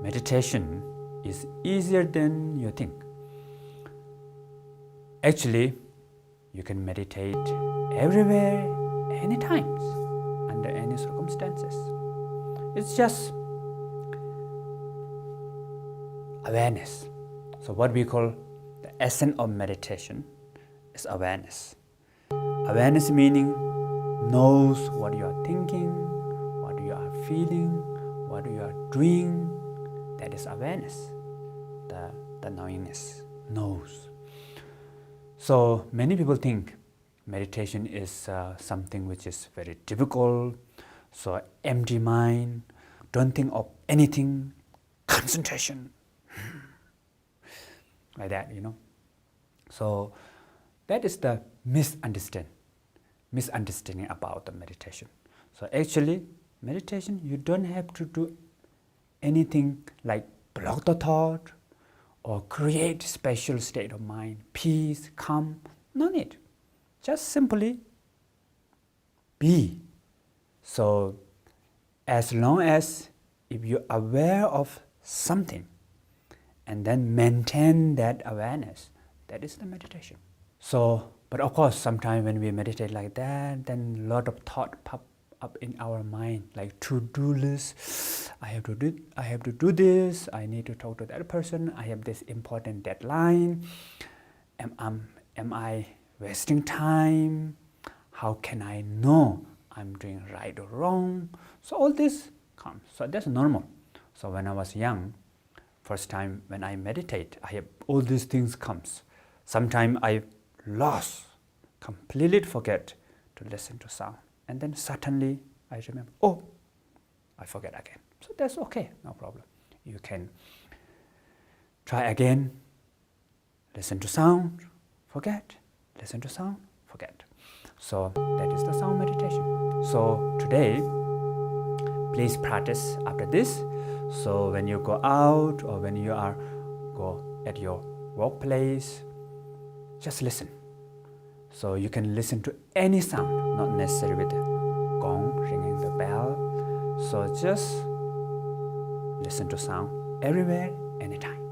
meditation is easier than you think. Actually, you can meditate everywhere, anytime, under any circumstances. It's just awareness. So what we call the essence of meditation is awareness. Awareness meaning knows what you are thinking, what you are feeling, what you are doing. That is awareness. The knowingness knows. So many people think meditation is something which is very difficult. So empty mind, don't think of anything, concentration, like that, So that is the misunderstanding about the meditation. So actually, meditation, you don't have to do anything like block the thought or create special state of mind, peace, calm. No need. Just simply be. So as long as if you're aware of something and then maintain that awareness, that is the meditation. So, but of course, sometimes when we meditate like that, then a lot of thought pop up in our mind, like to-do list. I have to do this. I need to talk to that person. I have this important deadline. Am I wasting time? How can I know I'm doing right or wrong? So all this comes. So that's normal. So when I was young, first time when I meditate, I have all these things comes. Sometimes I lost, completely forget to listen to sound. And then suddenly I remember, I forget again. So that's okay, no problem. You can try again, listen to sound, forget, listen to sound, forget. So that is the sound meditation. So today, please practice after this. So when you go out or when you go at your workplace, just listen. So you can listen to any sound, not necessarily with the gong, ringing the bell. So just listen to sound everywhere, anytime.